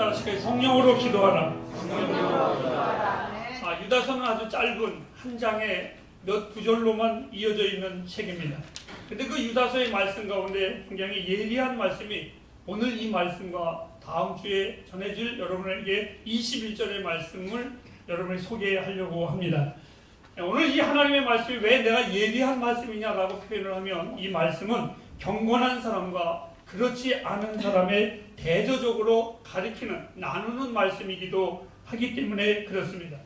따라하시게 성령으로 기도하라. 유다서는 아주 짧은 한 장에 몇 구절로만 이어져 있는 책입니다. 근데 그 유다서의 말씀 가운데 굉장히 예리한 말씀이 오늘 이 말씀과 다음 주에 전해질 여러분에게 21절의 말씀을 여러분이 소개하려고 합니다. 오늘 이 하나님의 말씀이 왜 내가 예리한 말씀이냐라고 표현을 하면 이 말씀은 경건한 사람과 그렇지 않은 사람의 대조적으로 가리키는 나누는 말씀이기도 하기 때문에 그렇습니다.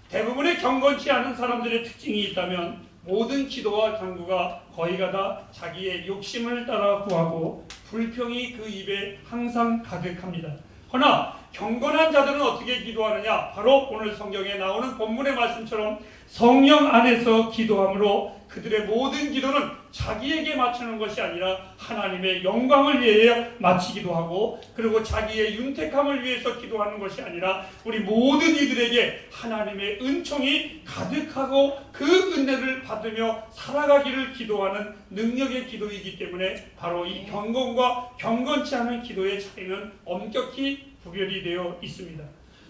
대부분의 경건치 않은 사람들의 특징이 있다면 모든 기도와 간구가 거의가 다 자기의 욕심을 따라 구하고 불평이 그 입에 항상 가득합니다. 그러나 경건한 자들은 어떻게 기도하느냐? 바로 오늘 성경에 나오는 본문의 말씀처럼 성령 안에서 기도함으로 그들의 모든 기도는 자기에게 맞추는 것이 아니라 하나님의 영광을 위해 마치기도 하고, 그리고 자기의 윤택함을 위해서 기도하는 것이 아니라 우리 모든 이들에게 하나님의 은총이 가득하고 그 은혜를 받으며 살아가기를 기도하는 능력의 기도이기 때문에 바로 이 경건과 경건치 않은 기도의 차이는 엄격히 구별이 되어 있습니다.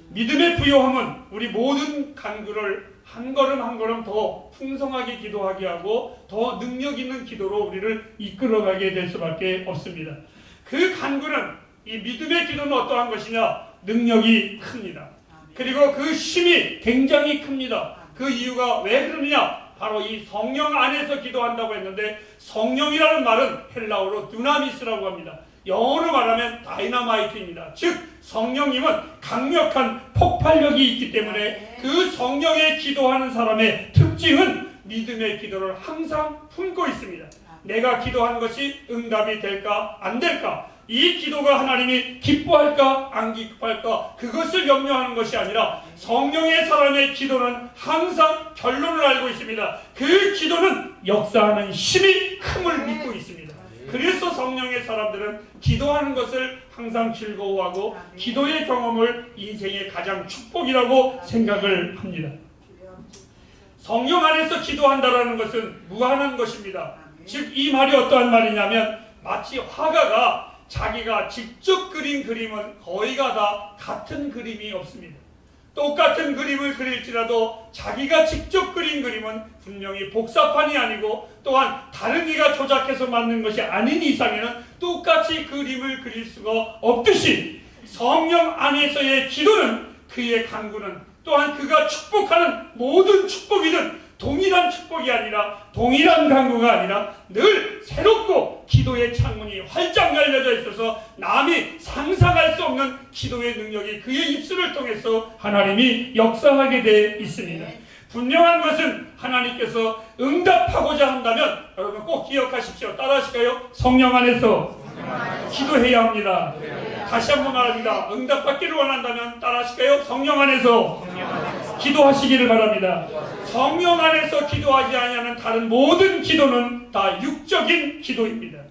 믿음의 부요함은 우리 모든 간구를 한 걸음 한 걸음 더 풍성하게 기도하게 하고 더 능력 있는 기도로 우리를 이끌어가게 될 수밖에 없습니다. 그 간구는, 이 믿음의 기도는 어떠한 것이냐? 능력이 큽니다. 그리고 그 힘이 굉장히 큽니다. 그 이유가 왜 그러느냐? 바로 이 성령 안에서 기도한다고 했는데, 성령이라는 말은 헬라어로 두나미스라고 합니다. 영어로 말하면 다이너마이트입니다. 즉 성령님은 강력한 폭발력이 있기 때문에 그 성령에 기도하는 사람의 특징은 믿음의 기도를 항상 품고 있습니다. 내가 기도한 것이 응답이 될까 안 될까, 이 기도가 하나님이 기뻐할까 안 기뻐할까, 그것을 염려하는 것이 아니라 성령의 사람의 기도는 항상 결론을 알고 있습니다. 그 기도는 역사하는 힘이 큼을 믿고 있습니다. 그래서 성령의 사람들은 기도하는 것을 항상 즐거워하고 기도의 경험을 인생의 가장 축복이라고 생각을 합니다. 성령 안에서 기도한다라는 것은 무한한 것입니다. 즉 이 말이 어떠한 말이냐면, 마치 화가가 자기가 직접 그린 그림은 거의가 다 같은 그림이 없습니다. 똑같은 그림을 그릴지라도 자기가 직접 그린 그림은 분명히 복사판이 아니고 또한 다른 이가 조작해서 만든 것이 아닌 이상에는 똑같이 그림을 그릴 수가 없듯이, 성령 안에서의 기도는, 그의 간구는, 또한 그가 축복하는 모든 축복이든 동일한 축복이 아니라, 동일한 간구가 아니라 늘 새롭고 기도의 창문이 활짝 열려져 있어서 남이 상상할 수 없는 기도의 능력이 그의 입술을 통해서 하나님이 역사하게 되어 있습니다. 분명한 것은 하나님께서 응답하고자 한다면, 여러분 꼭 기억하십시오. 따라하실까요? 성령 안에서 기도해야 합니다. 다시 한번 말합니다. 응답받기를 원한다면 따라하실까요? 성령 안에서 기도하시기를 바랍니다. 성령 안에서 기도하지 아니하는 다른 모든 기도는 다 육적인 기도입니다.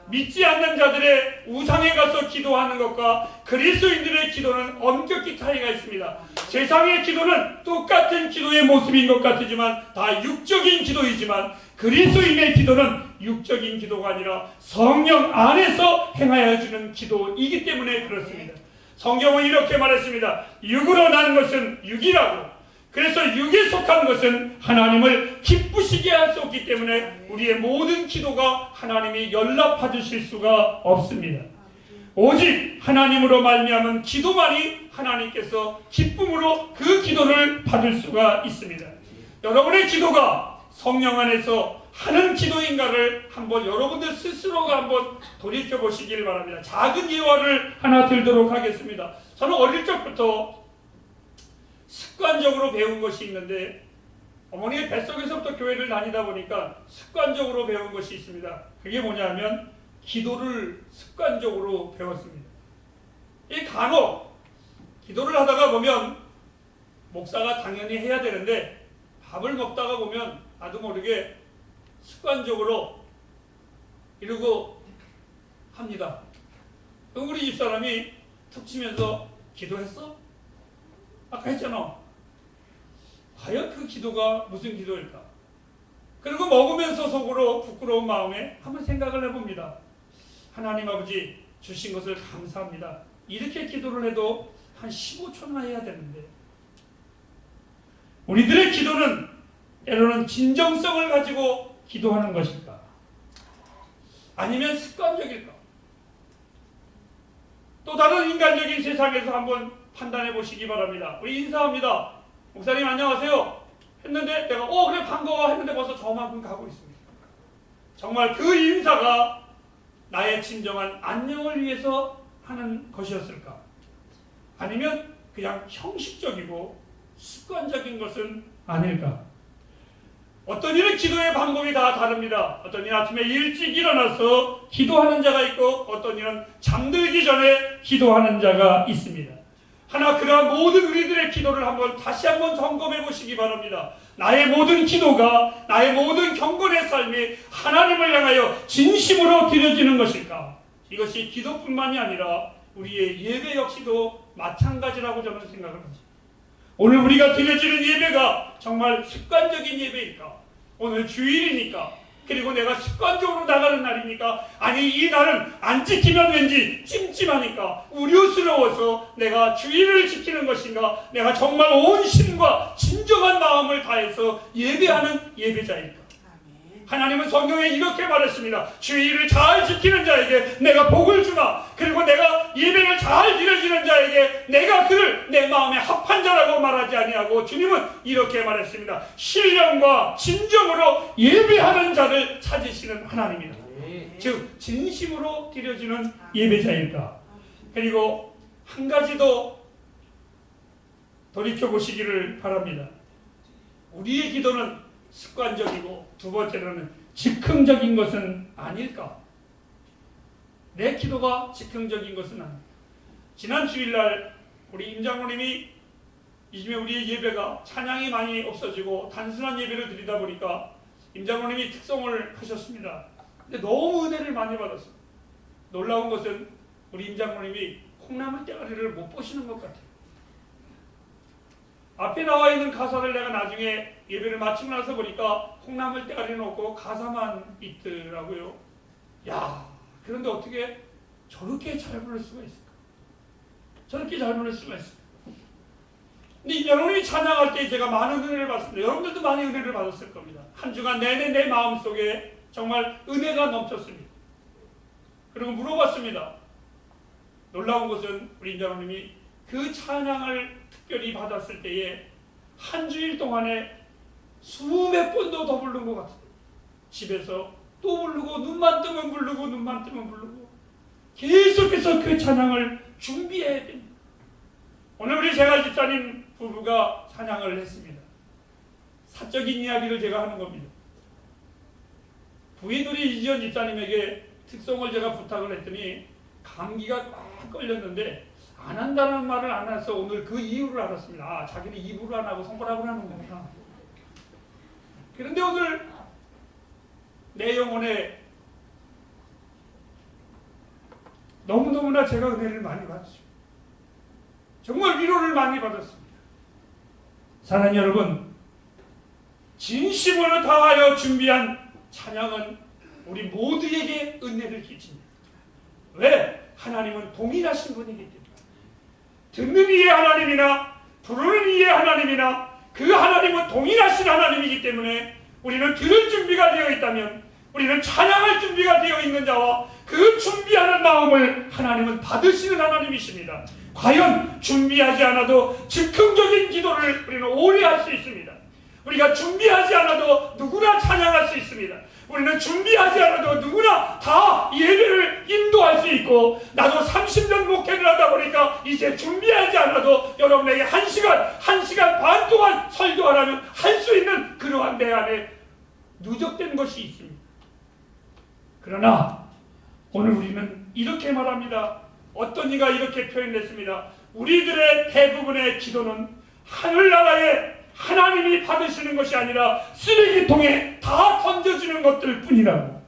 믿지 않는 자들의 우상에 가서 기도하는 것과 그리스도인들의 기도는 엄격히 차이가 있습니다. 세상의 기도는 똑같은 기도의 모습인 것 같지만 다 육적인 기도이지만, 그리스도인의 기도는 육적인 기도가 아니라 성령 안에서 행하여 주는 기도이기 때문에 그렇습니다. 성경은 이렇게 말했습니다. 육으로 난 것은 육이라고. 그래서 육에 속한 것은 하나님을 기쁘시게 할 수 없기 때문에 우리의 모든 기도가 하나님이 연락해 주실 수가 없습니다. 오직 하나님으로 말미암은 기도만이 하나님께서 기쁨으로 그 기도를 받을 수가 있습니다. 여러분의 기도가 성령 안에서 하는 기도인가를 한번 여러분들 스스로가 한번 돌이켜 보시길 바랍니다. 작은 예화를 하나 들도록 하겠습니다. 저는 어릴 적부터 습관적으로 배운 것이 있는데, 어머니의 뱃속에서부터 교회를 다니다 보니까 습관적으로 배운 것이 있습니다. 그게 뭐냐면 기도를 습관적으로 배웠습니다. 이 간혹 기도를 하다가 보면 목사가 당연히 해야 되는데 밥을 먹다가 보면 나도 모르게 습관적으로 이러고 합니다. 그럼 우리 집사람이 툭 치면서 기도했어? 아까 했잖아. 과연 그 기도가 무슨 기도일까? 그리고 먹으면서 속으로 부끄러운 마음에 한번 생각을 해봅니다. 하나님 아버지, 주신 것을 감사합니다. 이렇게 기도를 해도 한 15초나 해야 되는데, 우리들의 기도는 때로는 진정성을 가지고 기도하는 것일까? 아니면 습관적일까? 또 다른 인간적인 세상에서 한번 판단해 보시기 바랍니다. 우리 인사합니다. 목사님 안녕하세요 했는데 내가 그래 반가워 했는데 벌써 저만큼 가고 있습니다. 정말 그 인사가 나의 진정한 안녕을 위해서 하는 것이었을까? 아니면 그냥 형식적이고 습관적인 것은 아닐까? 어떤 일은 기도의 방법이 다 다릅니다. 어떤 일은 아침에 일찍 일어나서 기도하는 자가 있고, 어떤 일은 잠들기 전에 기도하는 자가 있습니다. 하나 그러한 모든 우리들의 기도를 다시 한번 점검해 보시기 바랍니다. 나의 모든 기도가, 나의 모든 경건의 삶이 하나님을 향하여 진심으로 드려지는 것일까? 이것이 기도뿐만이 아니라 우리의 예배 역시도 마찬가지라고 저는 생각합니다. 오늘 우리가 드려지는 예배가 정말 습관적인 예배일까? 오늘 주일이니까, 그리고 내가 습관적으로 나가는 날이니까, 아니 이 날은 안 지키면 왠지 찜찜하니까 우려스러워서 내가 주일을 지키는 것인가? 내가 정말 온 심과 진정한 마음을 다해서 예배하는 예배자일까? 하나님은 성경에 이렇게 말했습니다. 주일을 잘 지키는 자에게 내가 복을 주나, 그리고 내가 예배를 잘 드려지는 자에게 내가 그를 내 마음에 합한 자라고 말하지 아니하고, 주님은 이렇게 말했습니다. 신령과 진정으로 예배하는 자를 찾으시는 하나님이다. 즉 진심으로 드려지는 예배자일까? 그리고 한 가지 더 돌이켜보시기를 바랍니다. 우리의 기도는 습관적이고, 두 번째로는 즉흥적인 것은 아닐까? 내 기도가 즉흥적인 것은 아닐까? 지난 주일날 우리 임장로님이 요즘에 우리의 예배가 찬양이 많이 없어지고 단순한 예배를 드리다 보니까 임장로님이 특송을 하셨습니다. 근데 너무 은혜를 많이 받았어요. 놀라운 것은 우리 임장로님이 콩나물 대가리를 못 보시는 것 같아요. 앞에 나와 있는 가사를 내가 나중에 예배를 마치고 나서 보니까 콩나물 대가리는 없고 가사만 있더라고요. 야, 그런데 어떻게 저렇게 잘 부를 수가 있을까? 저렇게 잘 부를 수가 있을까? 근데 여러분이 찬양할 때 제가 많은 은혜를 받습니다. 여러분들도 많이 은혜를 받았을 겁니다. 한 주간 내내 내 마음속에 정말 은혜가 넘쳤습니다. 그리고 물어봤습니다. 놀라운 것은 우리 임장로님이 그 찬양을 특별히 받았을 때에 한 주일 동안에 수백 번도 더 부른 것 같아요. 집에서 또 부르고, 눈만 뜨면 부르고, 눈만 뜨면 부르고, 계속해서 그 찬양을 준비해야 됩니다. 오늘 우리 제가 집사님 부부가 찬양을 했습니다. 사적인 이야기를 제가 하는 겁니다. 부인 우리 이지연 집사님에게 특송을 제가 부탁을 했더니 감기가 꽉 걸렸는데 안 한다는 말을 안 해서 오늘 그 이유를 알았습니다. 아, 자기는 입으로 안 하고 손가락으로 하는 거구나. 그런데 오늘 내 영혼에 너무너무나 제가 은혜를 많이 받았습니다. 정말 위로를 많이 받았습니다. 사랑하는 여러분, 진심으로 다하여 준비한 찬양은 우리 모두에게 은혜를 끼칩니다. 왜? 하나님은 동일하신 분이기 때문에. 듣는 이의 하나님이나 부르는 이의 하나님이나 그 하나님은 동일하신 하나님이기 때문에 우리는 들을 준비가 되어 있다면, 우리는 찬양할 준비가 되어 있는 자와 그 준비하는 마음을 하나님은 받으시는 하나님이십니다. 과연 준비하지 않아도 즉흥적인 기도를 우리는 오래 할 수 있습니다. 우리가 준비하지 않아도 누구나 찬양할 수 있습니다. 우리는 준비하지 않아도 누구나 다 예배를 인도할 수 있고, 나도 30년 목회를 하다 보니까 이제 준비하지 않아도 여러분에게 1시간 반 동안 설교하라면 할 수 있는 그러한 내 안에 누적된 것이 있습니다. 그러나 오늘 우리는 이렇게 말합니다. 어떤 이가 이렇게 표현했습니다. 우리들의 대부분의 기도는 하늘나라에 하나님이 받으시는 것이 아니라 쓰레기통에 다 던져주는 것들 뿐이라고.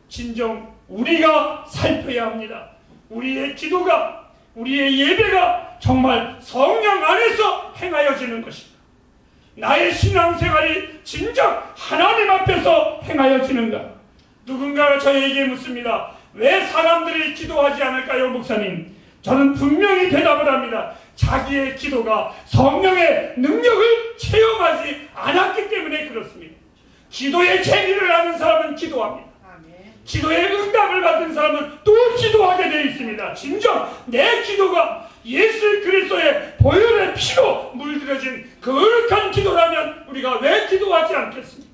진정 우리가 살펴야 합니다. 우리의 기도가, 우리의 예배가 정말 성령 안에서 행하여지는 것입니다. 나의 신앙생활이 진정 하나님 앞에서 행하여지는가? 누군가가 저에게 묻습니다. 왜 사람들이 기도하지 않을까요, 목사님? 저는 분명히 대답을 합니다. 자기의 기도가 성령의 능력을 체험하지 않았기 때문에 그렇습니다. 기도의 재미를 아는 사람은 기도합니다. 기도의 응답을 받은 사람은 또 기도하게 되어 있습니다. 진정 내 기도가 예수 그리스도의 보혈의 피로 물들여진 거룩한 기도라면 우리가 왜 기도하지 않겠습니까?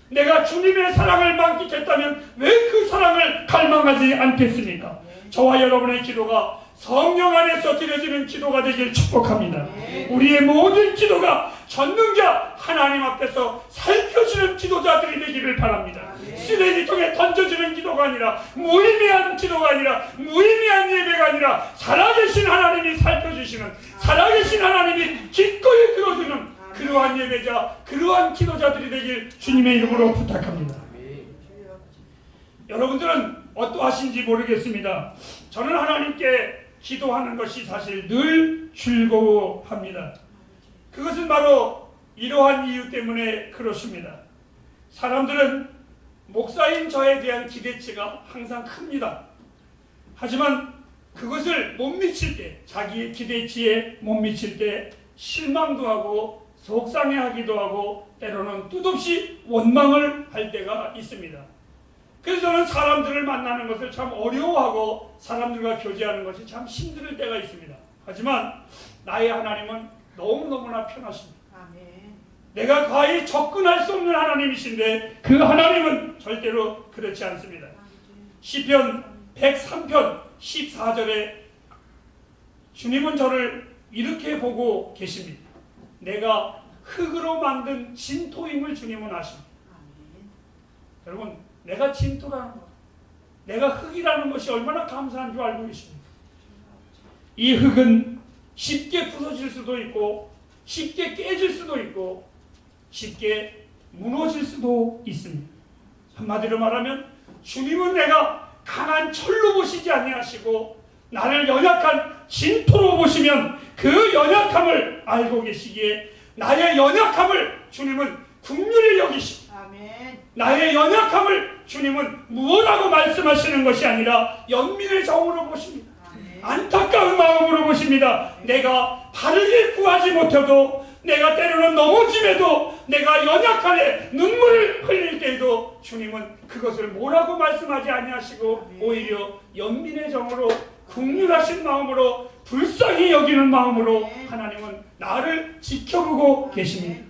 내가 주님의 사랑을 만끽했다면 왜 그 사랑을 갈망하지 않겠습니까? 저와 여러분의 기도가 성령 안에서 드려지는 기도가 되길 축복합니다. 우리의 모든 기도가 전능자 하나님 앞에서 살펴주는 기도자들이 되기를 바랍니다. 쓰레기통에 던져주는 기도가 아니라, 무의미한 기도가 아니라, 무의미한 예배가 아니라, 살아계신 하나님이 살펴주시는, 살아계신 하나님이 기꺼이 들어주는 그러한 예배자, 그러한 기도자들이 되길 주님의 이름으로 부탁합니다. 여러분들은 어떠하신지 모르겠습니다. 저는 하나님께 기도하는 것이 사실 늘 즐거워합니다. 그것은 바로 이러한 이유 때문에 그렇습니다. 사람들은 목사인 저에 대한 기대치가 항상 큽니다. 하지만 그것을 못 미칠 때, 자기의 기대치에 못 미칠 때 실망도 하고 속상해하기도 하고 때로는 뜻없이 원망을 할 때가 있습니다. 그래서 저는 사람들을 만나는 것을 참 어려워하고 사람들과 교제하는 것이 참 힘들 때가 있습니다. 하지만 나의 하나님은 너무너무나 편하십니다. 내가 과히 접근할 수 없는 하나님이신데 그 하나님은 절대로 그렇지 않습니다. 시편 103편 14절에 주님은 저를 이렇게 보고 계십니다. 내가 흙으로 만든 진토임을 주님은 아십니다. 여러분, 내가 진토라는 것, 내가 흙이라는 것이 얼마나 감사한 줄 알고 계십니까? 이 흙은 쉽게 부서질 수도 있고 쉽게 깨질 수도 있고 쉽게 무너질 수도 있습니다. 한마디로 말하면 주님은 내가 강한 철로 보시지 아니하시고 나를 연약한 진토로 보시면 그 연약함을 알고 계시기에 나의 연약함을 주님은 긍휼히 여기시고 나의 연약함을 주님은 무엇라고 말씀하시는 것이 아니라 연민의 정으로 보십니다. 안타까운 마음으로 보십니다. 내가 바르게 구하지 못해도, 내가 때로는 넘어짐에도, 내가 연약하게 눈물을 흘릴 때에도 주님은 그것을 뭐라고 말씀하지 아니하시고 오히려 연민의 정으로, 긍휼하신 마음으로, 불쌍히 여기는 마음으로 하나님은 나를 지켜보고 계십니다.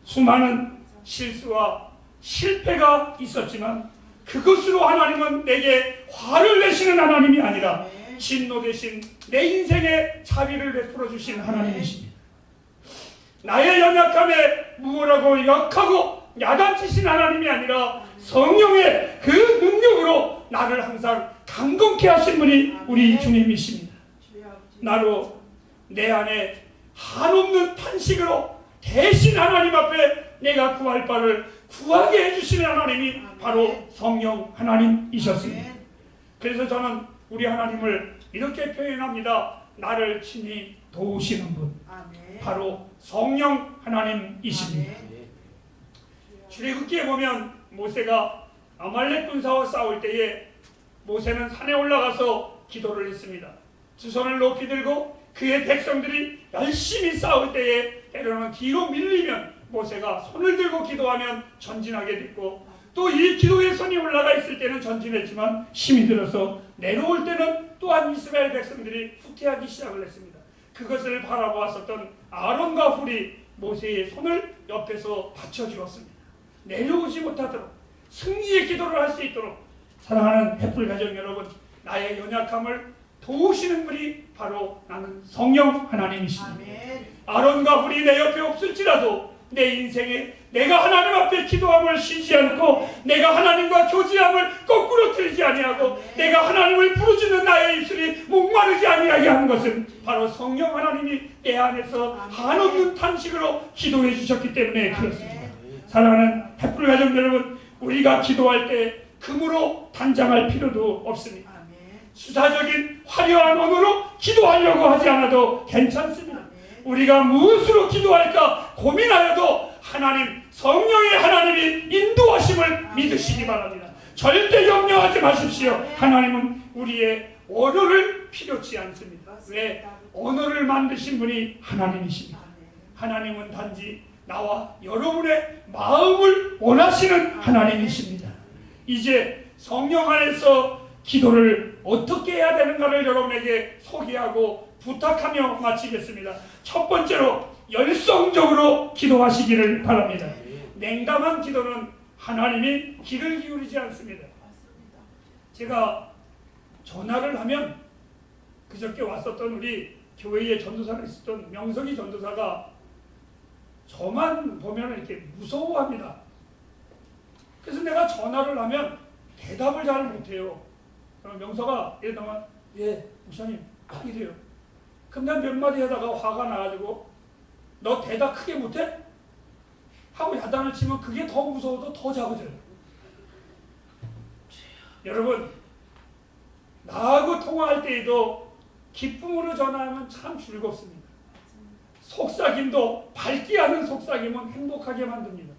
수많은 실수와 실패가 있었지만 그것으로 하나님은 내게 화를 내시는 하나님이 아니라 진노 대신 내 인생에 자비를 베풀어 주신 하나님이십니다. 나의 연약함에 무엇라고 역하고 야단치신 하나님이 아니라 성령의 그 능력으로 나를 항상 강건케 하신 분이 우리 주님이십니다. 나로 내 안에 한없는 탄식으로 대신 하나님 앞에 내가 구할 바를 구하게 해주시는 하나님이 바로 성령 하나님이셨습니다. 그래서 저는 우리 하나님을 이렇게 표현합니다. 나를 친히 도우시는 분, 바로 성령 하나님이십니다. 출애굽기에 보면 모세가 아말렉 군사와 싸울 때에 모세는 산에 올라가서 기도를 했습니다. 두 손을 높이 들고 그의 백성들이 열심히 싸울 때에 때로는 뒤로 밀리면 모세가 손을 들고 기도하면 전진하게 됐고, 또 이 기도의 손이 올라가 있을 때는 전진했지만 힘이 들어서 내려올 때는 또한 이스라엘 백성들이 후퇴하기 시작을 했습니다. 그것을 바라보았었던 아론과 훌이 모세의 손을 옆에서 받쳐주었습니다. 내려오지 못하도록 승리의 기도를 할 수 있도록. 사랑하는 햇불 가정 여러분, 나의 연약함을 도우시는 분이 바로 나는 성령 하나님이십니다. 아론과 훌이 내 옆에 없을지라도 내 인생에 내가 하나님 앞에 기도함을 쉬지 않고, 내가 하나님과 교제함을 거꾸로 틀지 아니하고, 내가 하나님을 부르짖는 나의 입술이 목마르지 아니하게 하는 것은 바로 성령 하나님이 내 안에서 한없는 탄식으로 기도해 주셨기 때문에 그렇습니다. 사랑하는 햇불 가정 여러분, 우리가 기도할 때 금으로 단장할 필요도 없습니다. 수사적인 화려한 언어로 기도하려고 하지 않아도 괜찮습니다. 우리가 무엇으로 기도할까 고민하여도 하나님, 성령의 하나님이 인도하심을 믿으시기 바랍니다. 절대 염려하지 마십시오. 하나님은 우리의 언어를 필요치 않습니다. 왜? 언어를 만드신 분이 하나님이십니다. 하나님은 단지 나와 여러분의 마음을 원하시는 하나님이십니다. 이제 성령 안에서 기도를 어떻게 해야 되는가를 여러분에게 소개하고 부탁하며 마치겠습니다. 첫 번째로 열성적으로 기도하시기를 바랍니다. 냉담한 기도는 하나님이 귀를 기울이지 않습니다. 제가 전화를 하면 그저께 왔었던 우리 교회에 전도사를 있었던 명석이 전도사가 저만 보면 이렇게 무서워합니다. 그래서 내가 전화를 하면 대답을 잘 못해요. 명석아 이러다가 예 목사님 이래요. 그럼 난 몇 마디 하다가 화가 나가지고 너 대답 크게 못해? 하고 야단을 치면 그게 더 무서워도 더 작아져요. 여러분 나하고 통화할 때에도 기쁨으로 전화하면 참 즐겁습니다. 속삭임도 밝게 하는 속삭임은 행복하게 만듭니다.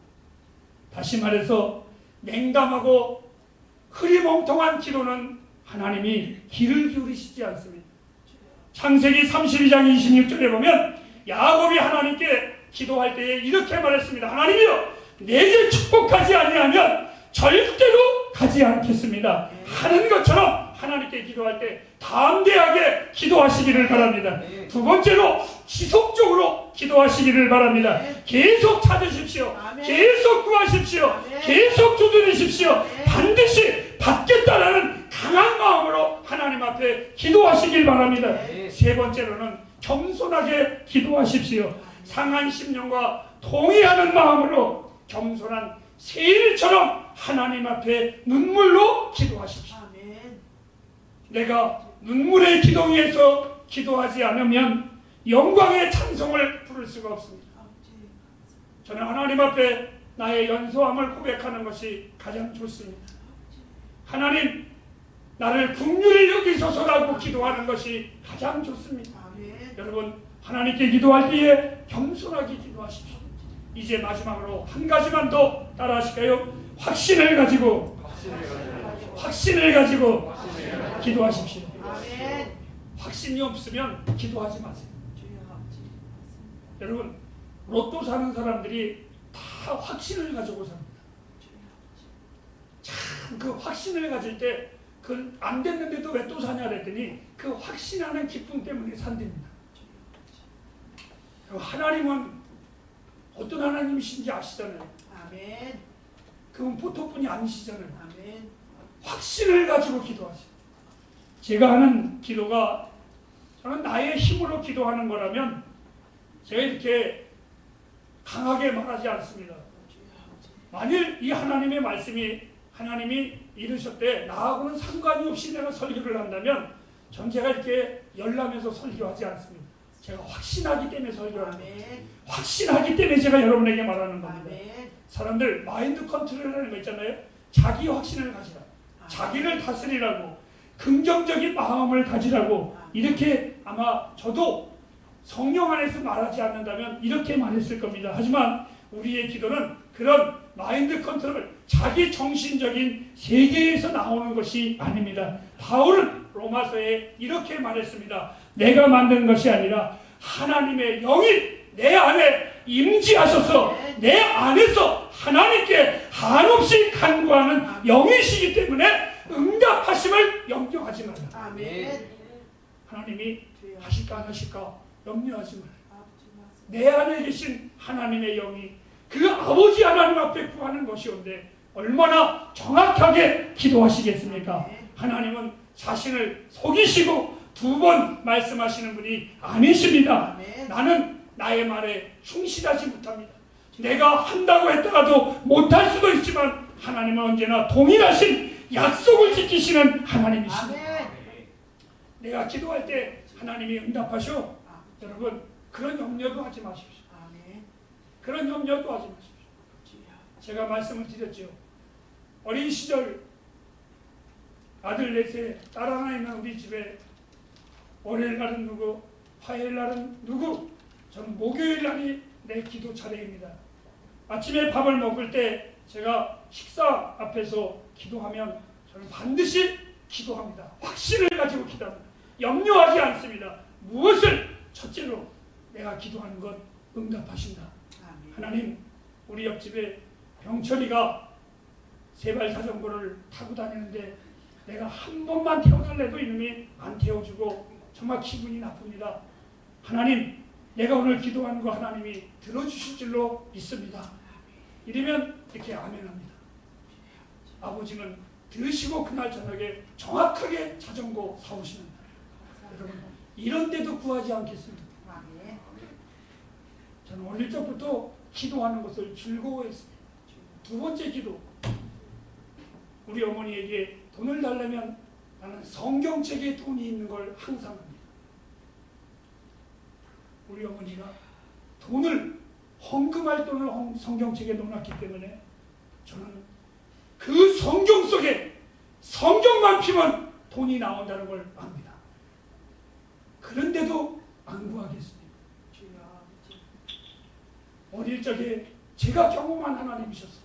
다시 말해서 냉담하고 흐리멍텅한 기도는 하나님이 귀를 기울이시지 않습니다. 창세기 32장 26절에 보면 야곱이 하나님께 기도할 때에 이렇게 말했습니다. 하나님이여 내게 축복하지 아니하면 절대로 가지 않겠습니다. 하는 것처럼 하나님께 기도할 때 담대하게 기도하시기를 바랍니다. 두 번째로 지속적으로 기도하시기를 바랍니다. 계속 찾으십시오. 계속 구하십시오. 계속 두드리십시오. 반드시 받겠다라는 강한 마음으로 하나님 앞에 기도하시길 바랍니다. 세 번째로는 겸손하게 기도하십시오. 상한 심령과 동의하는 마음으로 겸손한 세일처럼 하나님 앞에 눈물로 기도하십시오. 내가 눈물의 기도 위에서 기도하지 않으면 영광의 찬송을 부를 수가 없습니다. 저는 하나님 앞에 나의 연소함을 고백하는 것이 가장 좋습니다. 하나님 나를 긍휼히 여기소서라고 기도하는 것이 가장 좋습니다. 여러분 하나님께 기도할 때에 겸손하게 기도하십시오. 이제 마지막으로 한 가지만 더 따라하실까요? 확신을 가지고 기도하십시오. 확신이 없으면 기도하지 마세요. 여러분 로또 사는 사람들이 다 확신을 가지고 삽니다. 참 그 확신을 가질 때 그 안 됐는데도 왜 또 사냐 그랬더니 그 확신하는 기쁨 때문에 산답니다. 하나님은 어떤 하나님이신지 아시잖아요. 아멘. 그건 보통분이 아니시잖아요. 아멘. 확신을 가지고 기도하세요. 제가 하는 기도가 저는 나의 힘으로 기도하는 거라면 제가 이렇게 강하게 말하지 않습니다. 만일 이 하나님의 말씀이 하나님이 이르셨대 나하고는 상관이 없이 내가 설교를 한다면 전 제가 이렇게 열나면서 설교하지 않습니다. 제가 확신하기 때문에 설교하는 겁니다. 확신하기 때문에 제가 여러분에게 말하는 겁니다. 사람들 마인드 컨트롤이라는 거 있잖아요. 자기 확신을 가지라. 자기를 다스리라고 긍정적인 마음을 가지라고 이렇게 아마 저도 성령 안에서 말하지 않는다면 이렇게 말했을 겁니다. 하지만 우리의 기도는 그런 마인드 컨트롤, 자기 정신적인 세계에서 나오는 것이 아닙니다. 바울은 로마서에 이렇게 말했습니다. 내가 만든 것이 아니라 하나님의 영이 내 안에 임재하셔서 내 안에서 하나님께 한없이 간구하는 영이시기 때문에 응답하심을 염려하지 말라. 아멘. 하나님이 하실까 안 하실까 염려하지 말라. 내 안에 계신 하나님의 영이 그 아버지 하나님 앞에 구하는 것이온데 얼마나 정확하게 기도하시겠습니까? 하나님은 자신을 속이시고 두 번 말씀하시는 분이 아니십니다. 나는 나의 말에 충실하지 못합니다. 내가 한다고 했다가도 못할 수도 있지만 하나님은 언제나 동일하신 약속을 지키시는 하나님이십니다. 내가 기도할 때 하나님이 응답하셔. 여러분 그런 염려도 하지 마십시오. 그런 염려도 하지 마십시오. 제가 말씀을 드렸죠. 어린 시절 아들 넷에 딸 하나 있는 우리 집에 월요일 날은 누구, 화요일 날은 누구, 저는 목요일 날이 내 기도 차례입니다. 아침에 밥을 먹을 때 제가 식사 앞에서 기도하면 저는 반드시 기도합니다. 확신을 가지고 기도합니다. 염려하지 않습니다. 무엇을 첫째로 내가 기도하는 것 응답하신다. 하나님, 우리 옆집에 병철이가 세발 자전거를 타고 다니는데 내가 한 번만 태워달래도 이놈이 안 태워주고 정말 기분이 나쁩니다. 하나님, 내가 오늘 기도하는 거 하나님이 들어주실 줄로 믿습니다. 이러면 이렇게 아멘합니다. 아버지는 들으시고 그날 저녁에 정확하게 자전거 사오시는 날. 여러분, 이런 데도 구하지 않겠습니다. 저는 어릴 적부터 기도하는 것을 즐거워했습니다. 두 번째 기도, 우리 어머니에게 돈을 달라면 나는 성경책에 돈이 있는 걸 항상 합니다. 우리 어머니가 돈을, 헌금할 돈을 성경책에 넣어놨기 때문에 저는 그 성경 속에 성경만 피면 돈이 나온다는 걸 압니다. 그런데도 안 구하겠습니다. 어릴 적에 제가 경험한 하나님이셨어요.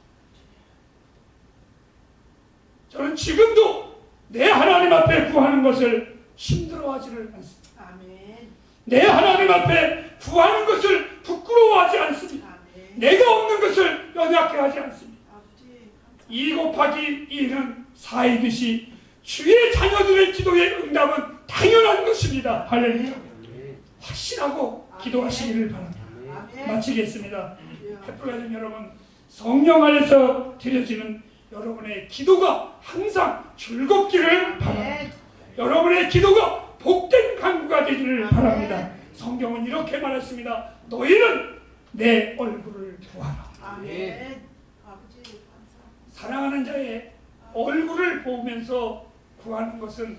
저는 지금도 내 하나님 앞에 구하는 것을 힘들어하지를 않습니다. 아멘. 내 하나님 앞에 구하는 것을 부끄러워하지 않습니다. 아멘. 내가 없는 것을 연약해하지 않습니다. 아버지, 2 곱하기 2는 4이듯이 주의 자녀들의 기도의 응답은 당연한 것입니다. 할렐루야. 확신하고 기도하시기를 바랍니다. 아멘. 마치겠습니다. 햇불가족 여러분, 성령 안에서 드려지는 여러분의 기도가 항상 즐겁기를 바랍니다. 여러분의 기도가 복된 간구가 되기를 바랍니다. 성경은 이렇게 말했습니다. 너희는 내 얼굴을 보아라. 아멘. 아버지, 감사합니다. 사랑하는 자의 얼굴을 보면서 구하는 것은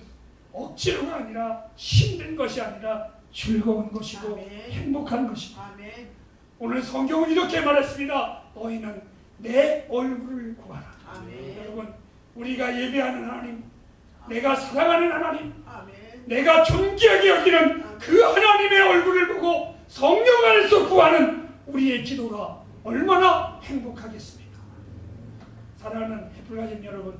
억지로가 아니라 힘든 것이 아니라 즐거운 것이고 아멘. 행복한 것입니다. 아멘. 오늘 성경은 이렇게 말했습니다. 너희는 내 얼굴을 구하라. 아멘. 여러분, 우리가 예배하는 하나님, 내가 사랑하는 하나님, 아멘. 내가 존귀하게 여기는 그 하나님의 얼굴을 보고 성령 안에서 구하는 우리의 기도가 얼마나 행복하겠습니까? 사랑하는 햇불가족 여러분,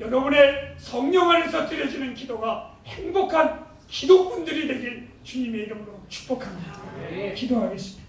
여러분의 성령 안에서 드려지는 기도가 행복한 기도꾼들이 되길 주님의 이름으로 축복합니다. 기도하겠습니다.